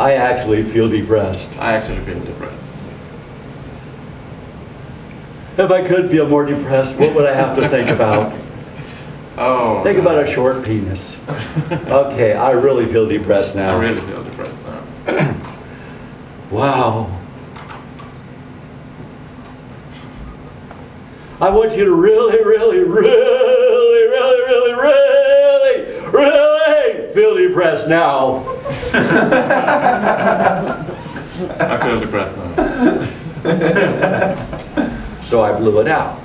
I actually feel depressed. I actually feel depressed. If I could feel more depressed, what would I have to think about? Oh. Think about a short penis. Okay, I really feel depressed now. I really feel depressed now. Wow. I want you to really feel depressed now. I feel depressed now. So I blew it out.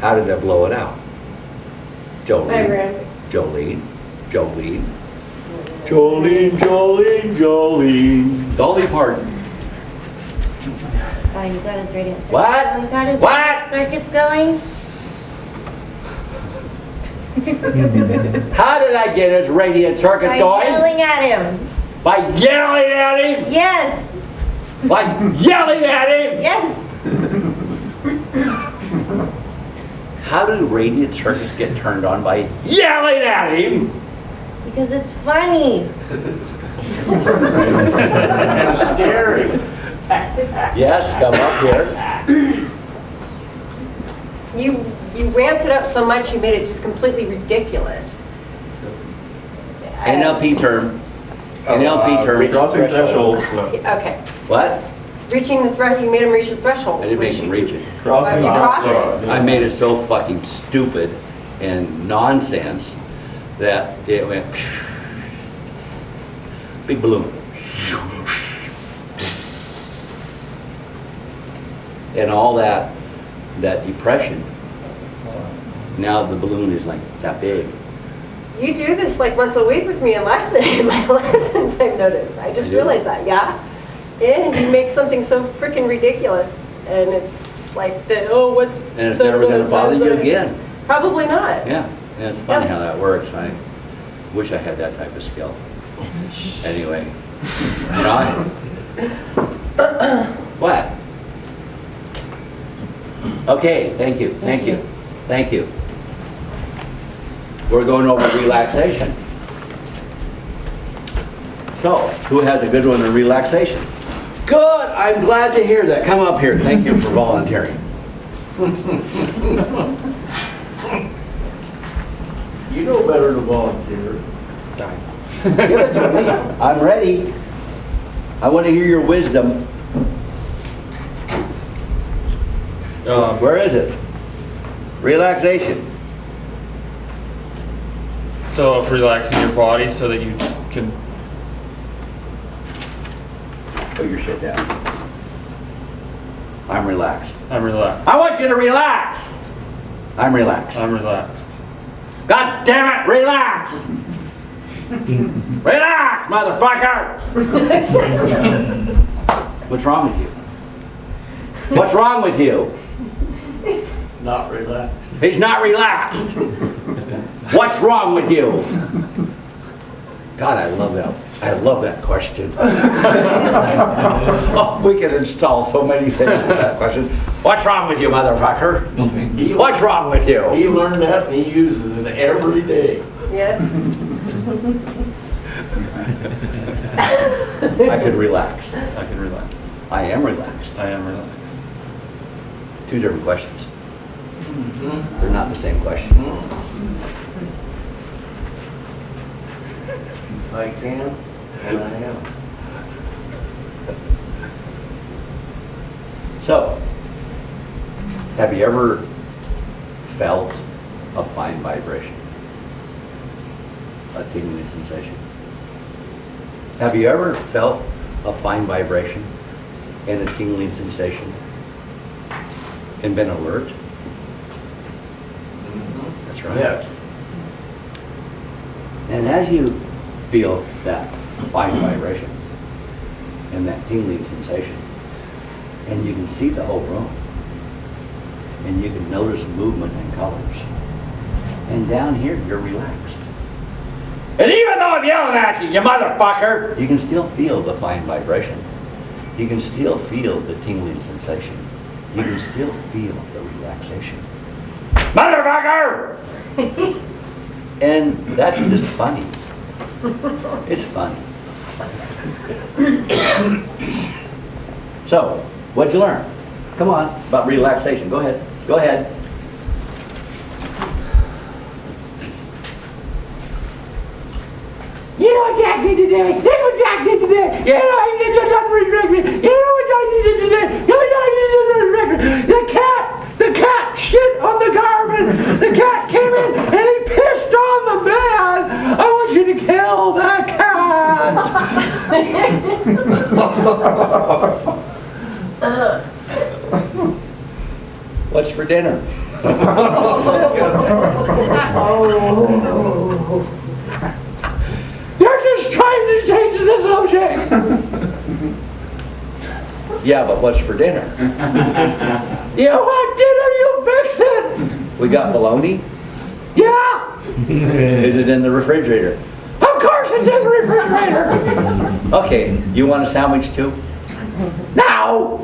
How did I blow it out? Jolene. Dolly Parton. Oh, you got his radiant circuits. What? You got his What? radiant circuits going? How did I get his radiant circuits By going? yelling at him. By yelling at him? Yes. By yelling at him? Yes. How do radiant circuits get turned on by yelling at him? Because it's funny. And scary. Yes, come up here. You ramped it up so much you made it just completely ridiculous. NLP term. NLP term. Crossing threshold. Okay. What? Reaching the threshold, you made him reach the threshold. I didn't make him reach it. Crossing You crossed it. I made it so fucking stupid and nonsense that it went big balloon. And all that depression, now the balloon is like that big. You do this like once a week with me in my lessons, I've noticed. I just I do? realized that, yeah. Yeah, you make something so freaking ridiculous and it's like, what's... And it's never gonna bother you again. Probably not. Yeah, and it's funny Yeah. how that works. I wish I had that type of skill. Anyway, what? Okay, thank you. We're going over relaxation. So, who has a good one on relaxation? Good, I'm glad to hear that. Come up here. Thank you for volunteering. You know better to volunteer. Give it to me. I'm ready. I want to hear your wisdom. Where is it? Relaxation. So of relaxing your body so that you can... Put your shit down. I'm relaxed. I'm relaxed. I want you to relax. I'm relaxed. I'm relaxed. God damn it, relax. Relax, motherfucker. What's wrong with you? What's wrong with you? Not relaxed. He's not relaxed. What's wrong with you? God, I love that. I love that question. Oh, we can install so many things with that question. What's wrong with you, motherfucker? What's wrong with you? He learned that and he uses it every day. Yeah. I could relax. I can relax. I am relaxed. I am relaxed. Two different questions. They're not the same question. I can and I am. So, have you ever felt a fine vibration? A tingling sensation? Have you ever felt a fine vibration and a tingling sensation and been alert? That's right. Yes. And as you feel that fine vibration and that tingling sensation, and you can see the whole room, and you can notice movement and colors, and down here you're relaxed. And even though I'm yelling at you, you motherfucker, you can still feel the fine vibration. You can still feel the tingling sensation. You can still feel the relaxation. Motherfucker! And that's just funny. It's funny. So, what'd you learn? Come on, about relaxation. Go ahead. Go ahead. You know what Jack did today? You know what Jack did today? You know he did something ridiculous. You know what Jack did today? You know what Jack did something ridiculous. The cat shit on the garbage. The cat came in and he pissed on the bed. I want you to kill that cat. What's for dinner? You're just trying to change the subject. Yeah, but what's for dinner? You know what dinner you fixin'? We got bologna? Yeah. Is it in the refrigerator? Of course it's in the refrigerator. Okay, you want a sandwich too? No.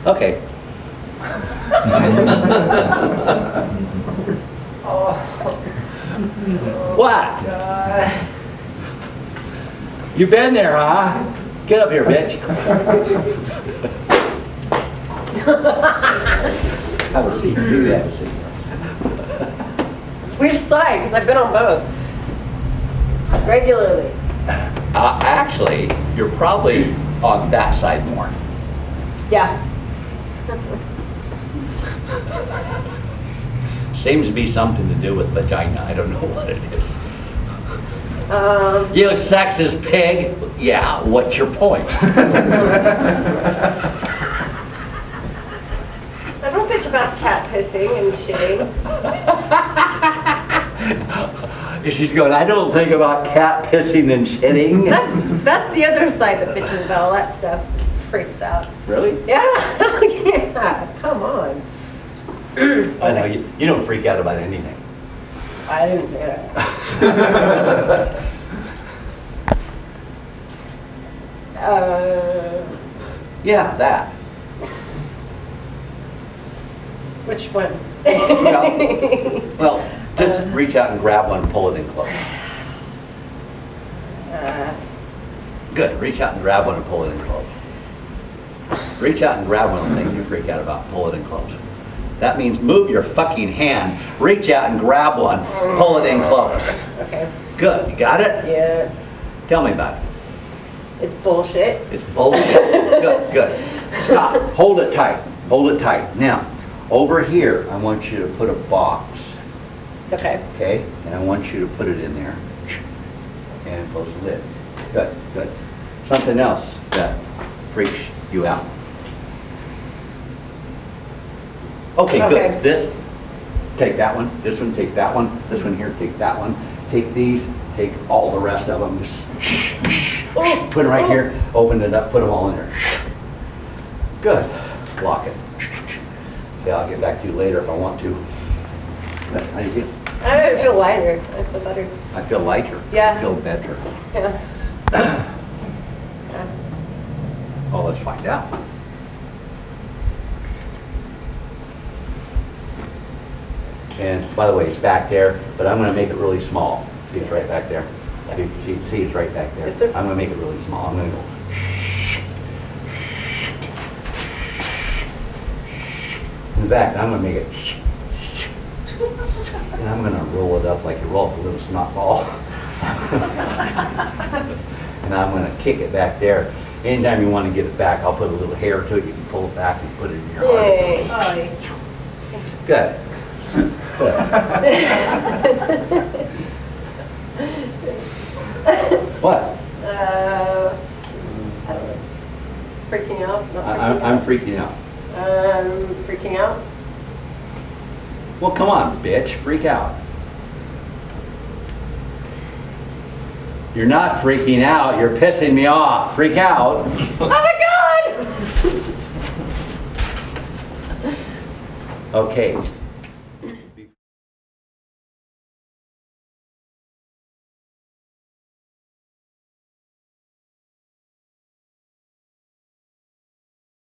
Okay. What? You been there, huh? Get up here, bitch. Have a seat. You have a seat. Which side? Because I've been on both. Regularly. Actually, you're probably on that side more. Yeah. Seems to be something to do with vagina. I don't know what it is. Um, You sexist pig. Yeah, what's your point? I don't bitch about cat pissing and shitting. She's going, I don't think about cat pissing and shitting. That's the other side that bitches about all that stuff. Freaks out. Really? Yeah. Yeah. Come on. I know, you don't freak out about anything. I didn't say that. Yeah, that. Which one? Well, just reach out and grab one and pull it in close. Good, reach out and grab one and pull it in close. Reach out and grab one of the things you freak out about, pull it in close. That means move your fucking hand, reach out and grab one, pull it in close. Okay. Good, you got it? Yeah. Tell me about it. It's bullshit. It's bullshit. Good, good. Stop, hold it tight, hold it tight. Now, over here, I want you to put a box, Okay. okay? And I want you to put it in there and close the lid. Good, good. Something else that freaks you out. Okay, Okay. good. This, take that one, this one, take that one, this one here, take that one. Take these, take all the rest of them, just put them right here, open it up, put them all in there. Good. Lock it. Okay, I'll get back to you later if I want to. How do you feel? I feel lighter. I feel better. I feel lighter. Yeah. I feel better. Yeah. Oh, let's find out. And by the way, it's back there, but I'm going to make it really small. See, it's right back there. See, it's right back there. Yes, sir. I'm going to make it really small. I'm going to go. In fact, I'm going to make it. And I'm going to roll it up like you roll up a little snot ball. And I'm going to kick it back there. Anytime you want to get it back, I'll put a little hair to it. You can pull it back and put it in your heart. Yay. Good. What? I don't know. Freaking out? Not I'm freaking out. freaking out? Well, come on, bitch, freak out. You're not freaking out, you're pissing me off. Freak out. Oh my God! Okay,